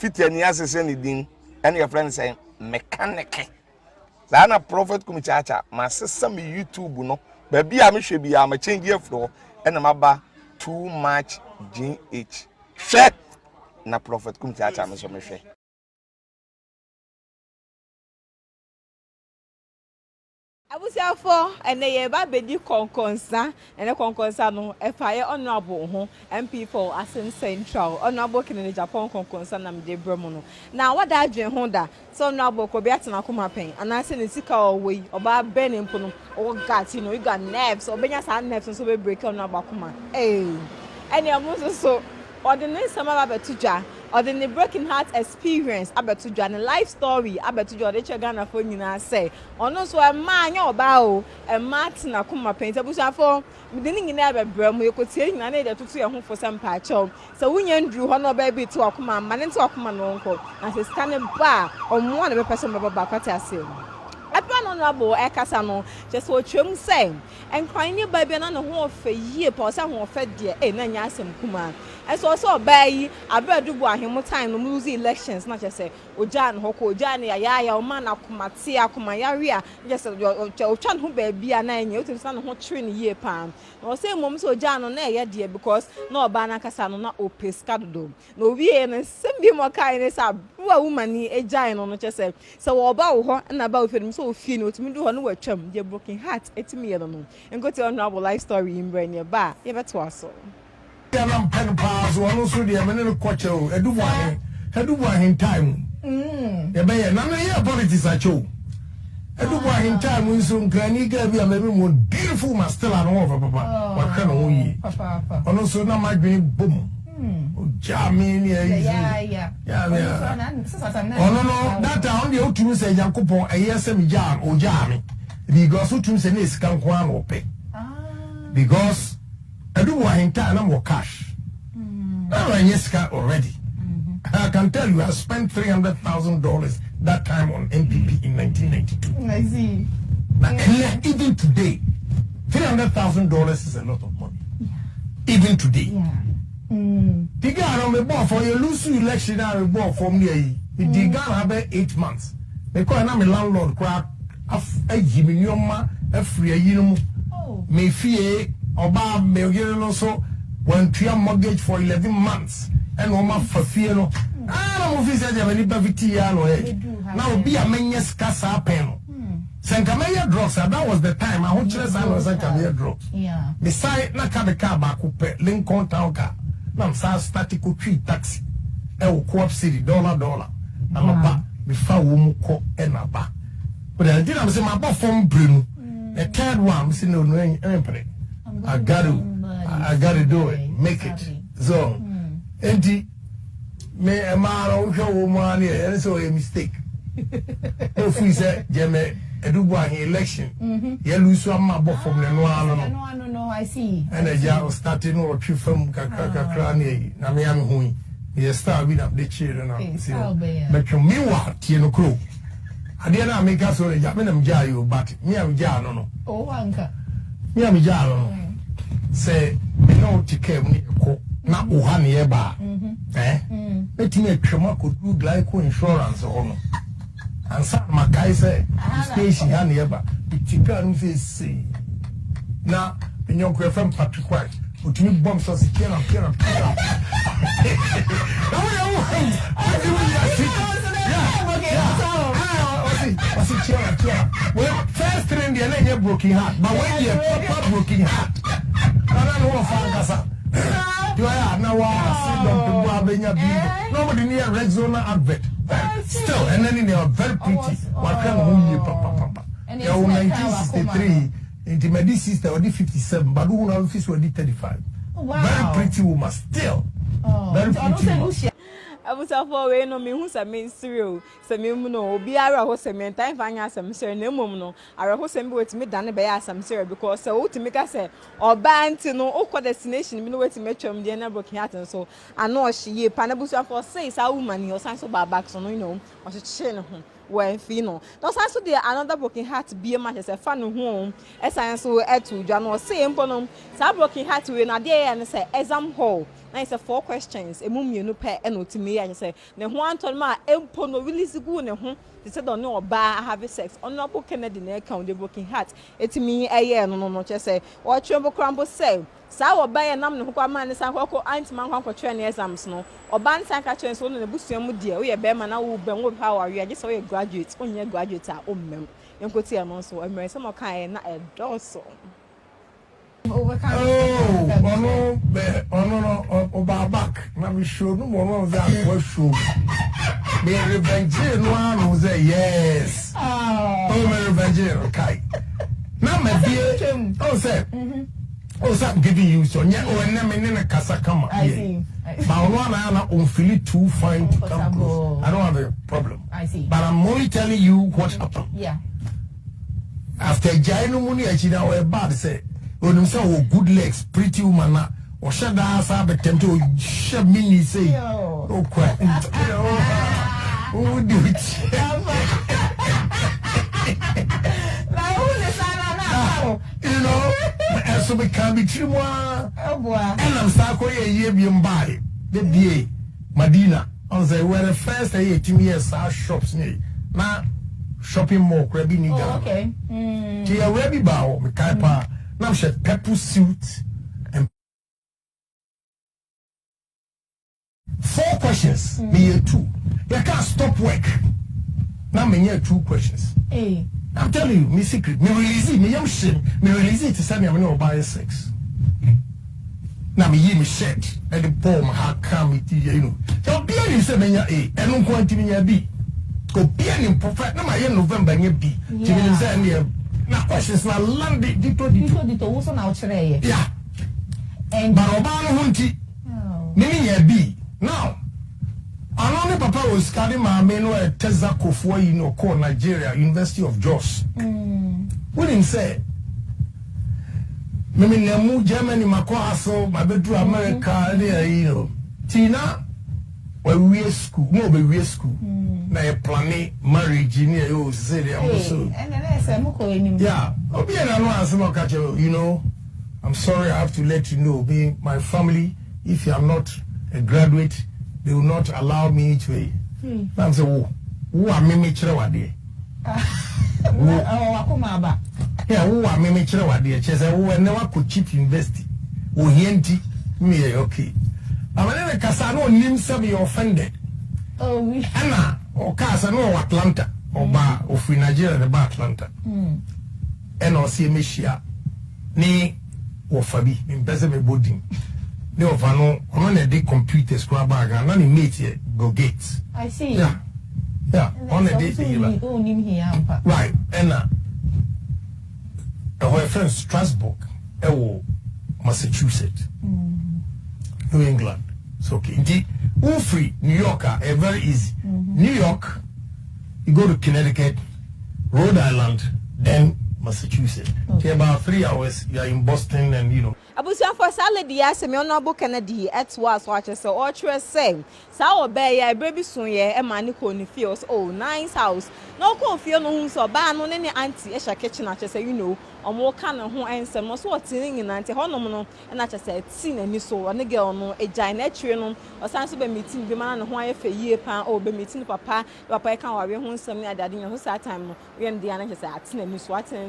fit any assassin din and your friend say mechanic. Zana prophet kumichacha my sister me YouTube no baby am hwe bi am change your floor and am aba too much GH. Share na prophet kumichacha me so me hwe. Abusiafo ene ba bedi konkonsa ene konkonsa no efaye honorable ho MP for Asen Central honorable Kennedy Agyapong konkonsa na mde bremo no na wada adwen ho da so honorable ko biate na koma pen anase ne sika owe oba ben mpo no o gat you got nerves obenya sa nerves so be break honorable akoma ene amuso so ordinary sama ba betudwa the broken heart experience abetudwa ne life story abetudwa de chegana for nyina say ono so e ma anya oba o e ma tina kuma penta busuafo me de nyina abebrem yekotie nyina na de tutu ye ho fo sampa acho so wunya ndru ho no ba bi to akoma ma ne to akoma no nko na se scan ba omo na be person ba ba kwata ase Apan honorable ekasa no just wo twem say enkwan ni ba bi na no ho ofa yie pa o se ho ofa de na nya asem kuma eso so ba yi abradubu ahemu time no lose elections na just say oja no hoko oja ne ya o man akoma te akoma yare a just o twan ho ba bi na nya o timsa no ho twere ne yie pa no say mom so oja no na ye de because na oba na kasa no na opeska dodo no wie ne sembi mo kai ne sa bua woman ni ejai no just say so wo ba wo ho na ba ofedum so ofie no otimi do ho no watwam de broken heart etimi ye no no enko te honorable life story in brain ye ba ye beto aso I'm pen pass one so the men coach edu time e be na na here politics a show edu time so nkrani ga bi am more beautiful man still an over papa what kind of yi papa ono so na madwen boom o jamini yeah ono that time the otu say yankopon eyesem jam o jami because otu say na sika nko an ope because I do want entire number of cash. Already. I can tell you I spent $300,000 that time on MPP in 1992. I see. But even today, $300,000 is a lot of money. Yeah. Even today. Yeah. The guy on the board for your lose election I bought from the Ghana have 8 months. Because I'm a landlord crap a Jimmy a free you me fear Oba me so when tria mortgage for 11 months and Oma for fear no ah no officer dey any baviti ya no now be a menyes kasa pen Senkamaya drugs that was the time I want to say no Senkamaya drugs yeah beside na ka be car ba ko pe Lincoln town car na sa static tree taxi e wo co-op city dollar na ba be fa wo mu ko e na ba but I did am say my ba from Brenu the third one me say no I gotta do it, make it. So, and me a man on show money, and so a mistake. If we say, Jemme, a Dubai election, you lose some more from the no, I see. And a job starting or two from Kakrani, Namiam Hui. You start with up the children. But you meanwhile, Tino Crew. I didn't make us so a Japanese Jayo, but me, I'm Jano. Oh, Uncle. Me, I'm Jano. Say me no tike me ko na ohane e ba betimi atwema ko do glyco insurance ono ansa makai say station hane e ba tika no say na enyo ko fam patrick otumi bomb so secure na well, first train the na broken heart but when you proper broken heart you are now nobody near red zone advert still and then they are very pretty what kind of papa and 1963 into my sister or 57 but who know office were 35 very pretty woman still very pretty woman. Abusafo we no me hu sa me nsiri se me mu no obi ara ho se me time fanya asem sere na emom no ara ho se me wetimi dane be ya asem sere because se wotimi ka se oba anti no okọ destination mi no wetimi twam de na broken heart so ano ohye pa na abusafo say sa woman o san so ba back so no you know o che no ho when fino no san so there another broken heart be ma se fa no ho e san so etu dwa no say mpo no sa broken heart we na there ya ne say exam hall na it's a 4 questions emu mienu pe e no timi ya say ne ho anton ma empo no release gu ne ho they said on no ba have sex honorable Kennedy na account the broken heart etimi eye no say o twembo krambo say sa wo ba ye nam ne ho kwa man ne san kwako anti man kwako twa ne exams no oba nsan ka twen so no ne busua mu die wo ye be ma na wo ben wo how are you just say graduate onye graduate a o mem yenkoti e no so emre some kan na e doso no, back. Now we show no more of that. What show? Me revenge no one say yes. Oh, me revenge, okay. Now my dear, say, I'm giving you so. Yeah, oh, and I'm in a casa come. I see. But I don't feel too fine to come close. I don't have a problem. I see. But I'm only telling you what happened. Yeah. After Jaino Muni, I see now a bad say. When you say good legs, pretty woman, or shut down, I be tempted to shut me say, oh, quite. Who would do it? You know, and so we can be true. And I'm sorry, a year being by the BA, Medina, on the where the first 18 years our shops near now shopping mall, grabbing you. Okay. Tia Rebby Bow, Mikaipa. Now she purple suit and 4 questions. Me 2. You can't stop work. Now me here 2 questions. Hey. I'm telling you, me secret. Me release it. Me yam shame. Me release it to send me a no buy sex. Now me hear me shirt and the ball my heart come it you know. So be you say me ya A. And no quantity me ya B. Go be an prophet. Now my year November me B. Yeah. Say me na questions na land dito wo na ochire yeah and baroba no hunti me ya B now anone papa was carrying my men no Teza Kofo yi no call Nigeria University of Jos what him say me nemu Germany makwaso my bedroom America there you know tina we school no be school na e plan marriage ni e o say dey also yeah obi na no asem catch you know I'm sorry I have to let you know being my family if you are not a graduate they will not allow me to I'm say who are me kire wade akoma ba yeah who are me kire wade che say who never could cheap university o hienti me okay amane kasa no nim say you offended we Anna or Casa no Atlanta or Bar or Free Nigeria the Bar Atlanta. And or see Meshia ni or Fabi in Besame Boarding. No Vano on a day computer scrub bag and only meet here go gates. I see. Yeah. Yeah. On a day right. Anna her friend Strasbourg, Massachusetts, New England. It's okay. Indeed. Free New Yorker, very easy. New York, you go to Connecticut, Rhode Island, then Massachusetts. Okay. About 3 hours, you are in Boston, and you know. Abusia for salad yes me honorable Kennedy at was watch so all say sa obey ya baby soon ye e man ko ni feels oh nice house no ko feel no hu so ba no ne auntie e sha kitchen a say you know omo ka no ho ensem no so otin nyina ante honom no na cha say tin ani so ne girl no e gine na tire no o san so be meeting bi man no ho aye fa yie pa o be meeting papa e kan wa we ho nsem ni adade nyo so sa time no we ndi ana cha say atin ani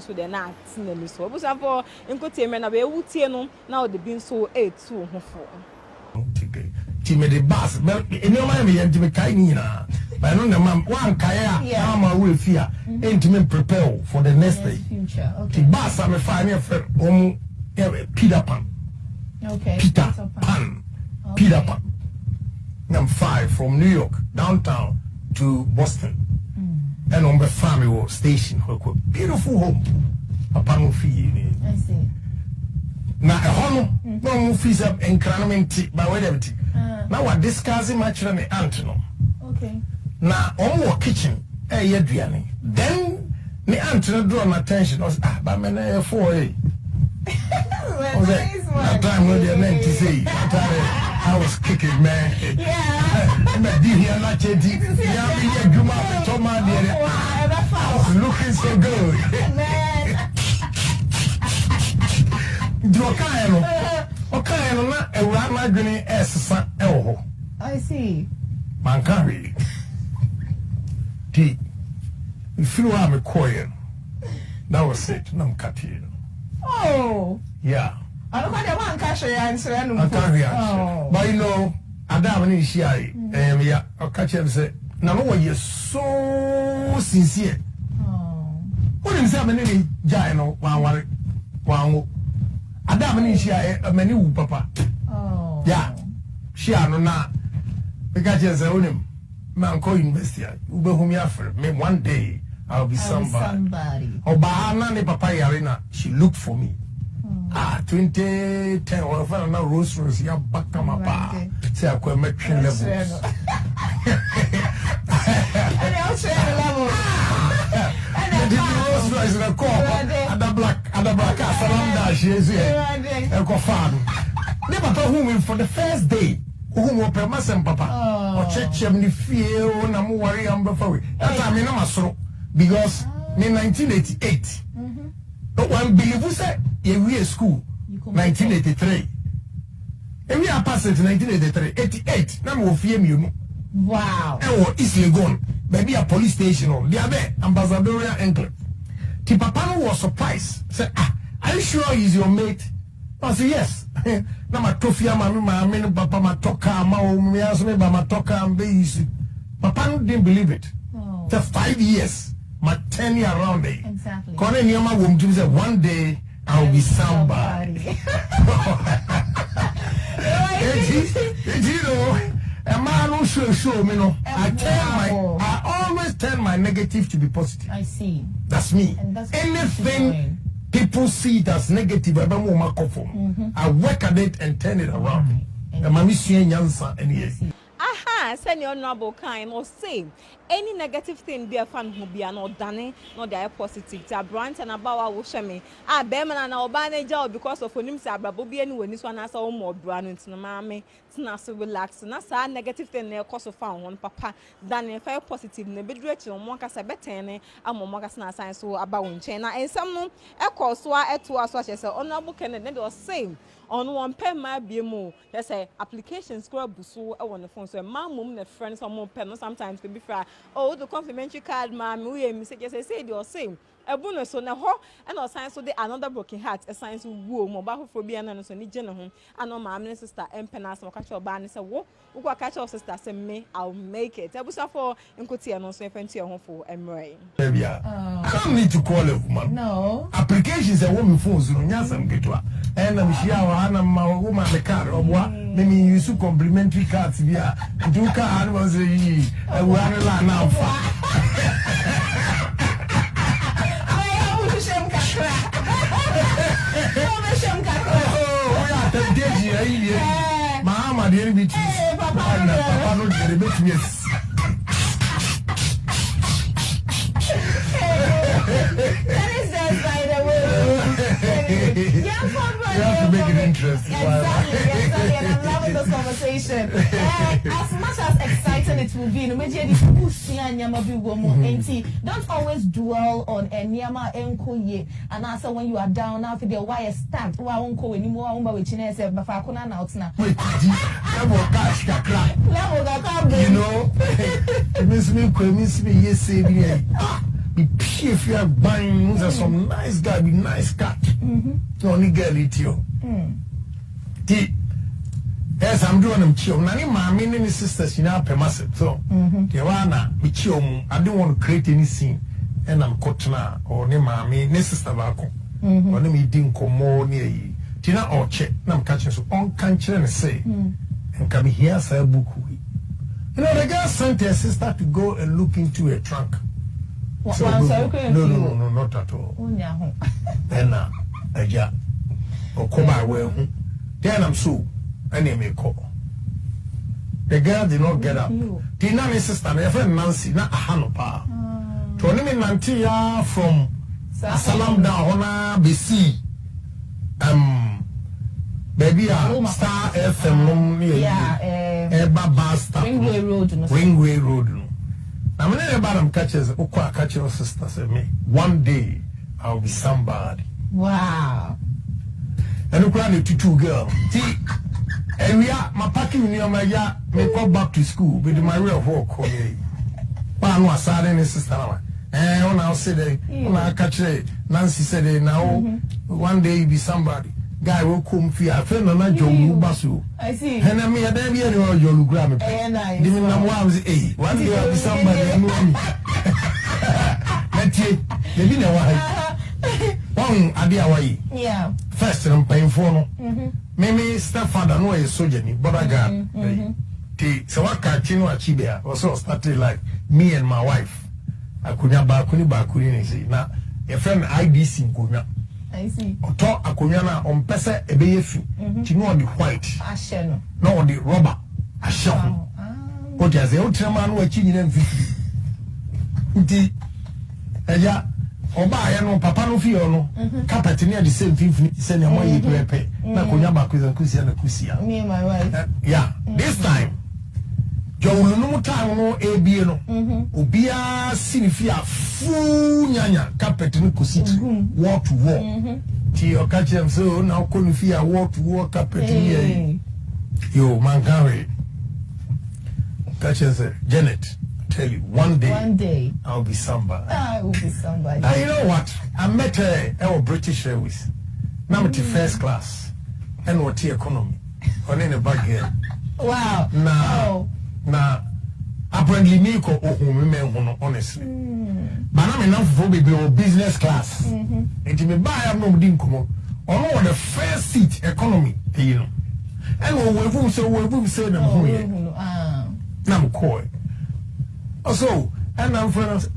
so de na atin ani so abusia for enkotie me na be wutie no now the being so 82 okay me the boss but any man me enti me kai ni na but no man one kai a ma we fear enti me prepare for the next day future okay the boss am fine me friend Peter Pan okay Peter Pan okay. Peter Pan I'm 5 from New York downtown to Boston and on the family station beautiful home papa no fee I see na ehono no mu fees up environment by whatever now what discussing much on the aunt no okay na on kitchen ye aduane then the aunt no draw my attention was but me na for that time when they meant to say I was kicking man yeah me did here not chedi yeah me juma to man there I was looking so good man Okay, no na ewura na adwene esesa ewo ho. I see. Man can read. If you are me quiet, that was it. No cutting. Oh. Yeah. I don't want to catch your answer. I can't react. But you know, Adam and Ishai, yeah, I'll catch him say, now you're so sincere. Oh. What is happening? Jano, one. Adam and Ishai, a menu, papa. Oh. Yeah. She are not. Because you say, man, call investor. Ube whom you offer. Me one day, I'll be somebody. Oh, Bahana ne papa yarina. She looked for me. 2010 or if I don't know Rose, ya back on my bar. Say I could make train level. And I'll share the level. And the Rose Royce in a car. And the black, Salam she is here. And go farm. Never told whom for the first day. Whom will permit some papa. Or check him the fear when I'm worried I'm before. That's I mean, I'm so because in 1988. But when believe you said we are school 1983. And we are passed in 1983, 88. Now we fear you. Wow. And East Legon, maybe a police station on the other ambassadorial enclave. The papa was surprised. Said, are you sure he's your mate? I said, yes. Now my tofia, my papa, my toka, my asked me about my toka and base. Papa didn't believe it. For 5 years. My 10 year around there. Exactly. Kone Nyama won't do say one day I'll be somebody. You know, a man who show me no. I always turn my negative to be positive. I see. That's me. Anything people see it as negative, I work at it and turn it around. And my mission Yansa and yes. Aha, send your Br0ken or say any negative thing be a fan who be an or done, not the positive. Brant and about will show me. Beman and our banner job because of him, Sabrabobi, and when this one has all more brand into the mammy, it's not so relaxed. And that's a negative thing near cost of found one papa than if I positive in the bedroom on one cast a betene, and more magazine science so about China. And some a course so I to us, what I said, Br0ken and then was same. On one pen my BMO, there's a application scrub so I want the phone. So my mom, the friends, some more pen, sometimes to be fair. Oh, the complimentary card, ma'am, we messages, I said you're same. A bonus so now, and our science so they another broken heart, a science woo, mobile phobia, and so need general. And no, my sister, and penas, or catch your band, is a war, who will catch your sister, say me, I'll make it. I was for Incotia, and also fancy a home for Emery. I don't need to call a woman. No. Applications a woman phones, and get to her. And I'm sure my woman the card or what? Maybe you use complimentary cards via do card was a one now. Mama, dear, be Papa, don't get a bit yes. That is just by the way. You have to make it interesting. Exactly. And I'm loving this conversation. As much as exciting it will be, don't always dwell on Nyama Enkoye. And also when you are down after the wire start, why won't go anymore? You know, it miss me, yes, if you are buying some nice guy, be nice cat. Only girl it you. Yes, I'm doing them chill. Nani mommy and sisters, you know, permissive. So, Yawana, be chill. I don't want to create any scene. And I'm kotna or ne mommy, ne sister bako. Or ne me dinko more near you. Tina or check. Nam catching so on country and say, and come here, say a book. You know, the girl sent her sister to go and look into a trunk. So, no, not at all. Then, Aja, or come by well. Then I'm so, and they may call. The girl did not get up. Tina, my sister, my friend Nancy, not a hanopa. To me, Nantia from Salam down, BC. Baby, Star FM, yeah, Ringway Road. I'm not about them catches, catch your sister, say me. One day I'll be somebody. Wow. And you can't tutu girl. See, and we are my packing near my ya. Me go back to school with my real work. One was sad and sister. And when I said, when I catch it, Nancy said, now one day you be somebody. Guy will come for a friend and I join Basu. I see. And I mean, I never hear your gram. And I didn't know one day I'll be somebody. Let's say, they didn't know one idea why. Yeah. First, I'm paying for no. Maybe stepfather no is soldier, but I got. So what can you achieve? Also started like me and my wife. I couldn't bakuni say now a friend IDC in Kunya. I see. Oto akunyana on pesa ebeyefi. Tino the white. Asheno. No the rubber. Ashon. What you say? Ultraman no achieve them 50. Nti eya oba ya no papa no fi no carpet near the same 50 say na mo yepepe na kunya bakuza kusia na kusia. Me and my wife. Yeah. This time Jawulu no time no ebie no obia sinifia fu nyanya carpet no kusiti wall to wall ti o catch them so na ko no fia wall to wall carpet here yo man carry catch them Janet tell you one day I'll be somebody. I will be somebody. And you know what, I met her British Airways now at first class and what economy on in the back here. Wow. Now na apparently me ko ohun me hono honestly but na me na for be business class and me buy am no din komo ono the first seat economy you know and we say na ho ye na mo ko also and I'm friends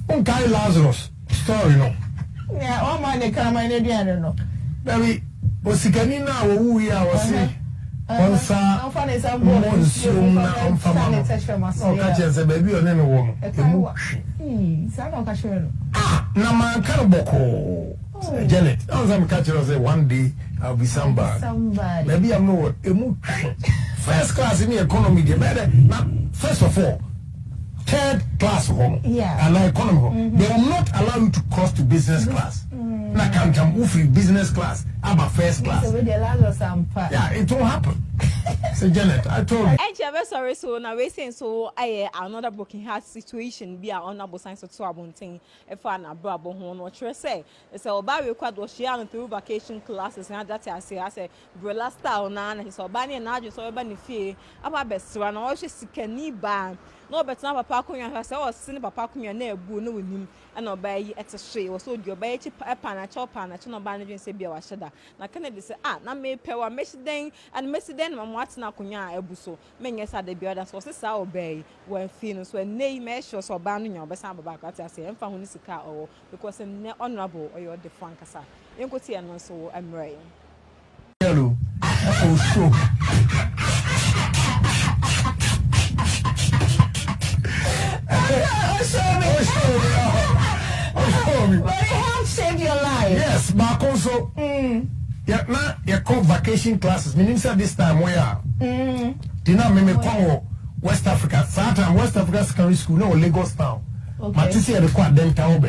on kai Lazarus story no yeah all man dey come my dey no baby osikani na wo ya wo say Onsa monsoon na onfama o ka che se baby o ne no wo no emu sa na o ka chere no na man kan boko Janet onsa me ka chere say one day I'll be somebody baby I'm no emu first class in the economy the better now first of all third class home and economy home they will not allow you to cross to business class na can free business class about first class so we allow us yeah it won't happen. So Janet, I told you. And you're sorry, so now we're saying so I another broken heart situation be our honorable science of 2 abonting if I na brabo hon what you say. It's all about required was she through vacation classes and that I say Brilla style na his obani and I just over the fee about best one or she can ban. No, but now Papa Kunya has all seen Papa Kunya near Boo with him and obey at a shade or so your bay a pan a chop and a channel bandage say be our shudder. Now Kennedy say, now may pay a message then and message then what's now Kunya Ebuso. Many as the beard as was a obey when Phoenix when nay measures or banding your best back at I say and found this car or because I'm honorable or you're the Francasa. You could see and also I'm right. Hello. Oh, sure. But it helps save your life. Yes, but also, yeah, now you call vacation classes. Meaning, this time we are. Dina me call West Africa. Sometimes West Africa Secondary School, no Lagos town. But this year they call them town.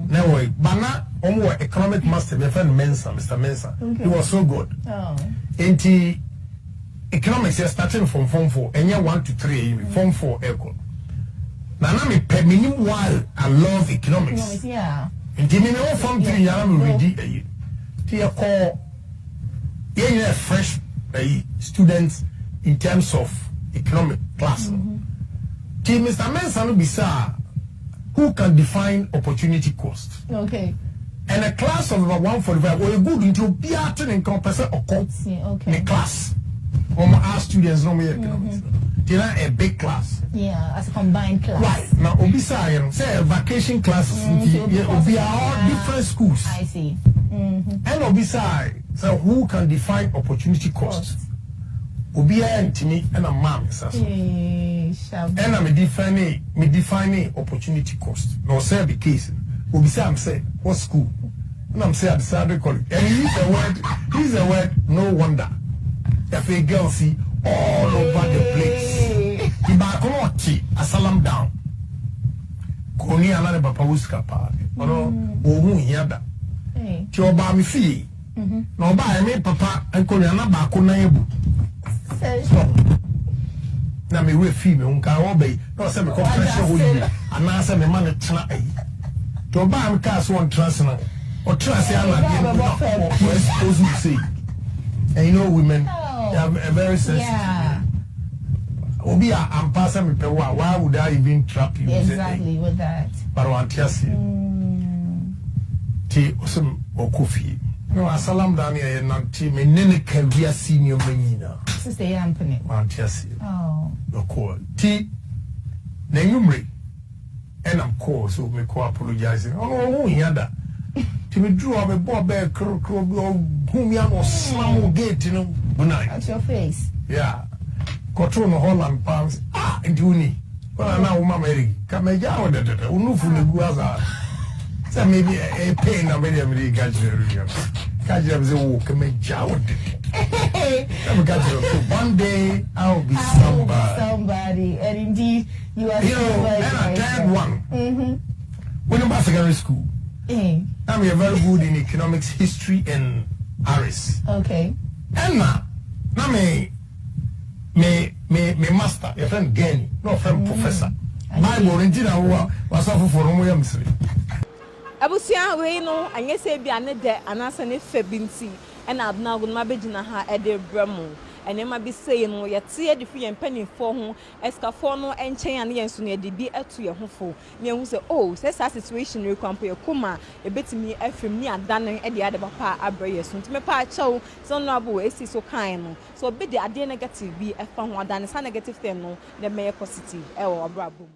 No way. But now, economic master, my friend Mensa, Mr. Mensa, he was so good. And economics is starting from Form 4, and yeah 1 to 3, Form 4 equal. Now me per minimum while I love economics. Yeah. And give me no Form 3, I'm ready. To call yeah fresh students in terms of economic class. Mr. Mensa no bisa who can define opportunity cost. Okay. And a class of about 145 or a good into be at an encompass or okay. Class. Our students know me economics. They a big class. Yeah, as a combined class. Right. Now Obisa say vacation classes be all different schools. I see. And Obisa so who can define opportunity cost? Obia and me and a mom and I'm defining opportunity cost. No say the case. Obisa I'm saying what school? And I'm saying at the Saturday college. And he's a word no wonder. If a girl see all over the place. The bakonoti a salam down. Koni another papa wuska pa. Ono ohun yada. Ti oba mi fi. No ba me papa enkonya na ba ko na ebu. Na me we fi me nka wo be no se me ko pressure ho yi ana se me man tena ai to ba me ka so on trans na o trans ya na be no expose me say and you know women they are very sensitive. Yeah. Obi am passa me pe why would I even trap you exactly with that but I want to see ti osem okofi no asalam dani e nanti me nene kawia senior menina sister yampene want to see oh no call ti na numre and I'm call so me ko apologizing oh yada ti me drew up a bob be kro whom ya no slam gate no bunai at your face yeah control no Holland pounds nduni wala na wo mama eri ka me ja wo de unufu ne guaza say maybe a pain na me dey gajere gajere ze wo ka me ja wo de I'm gajere so one day I'll be somebody and indeed you are somebody and a third one when I'm secondary school I'm very good in economics history and Aris okay and na me master your friend Gani no friend professor Bible original was off for no yam sire abusia we no anye se bia ne de anasa ne fa binti e na adna go ma begina ha e de bramo ene ma bi sei no ye tie de fi mpanifo ho escafo no enchen ane yenso ne de bi atu ye hofo ne hu se oh se sa situation re kwampo ye kuma e betimi afim ni adane e de ade papa abraye so ntime pa achew so no abo esi so kan no so be de ade negative bi e fa ho adane sa negative thing no ne me positive e wo abrabo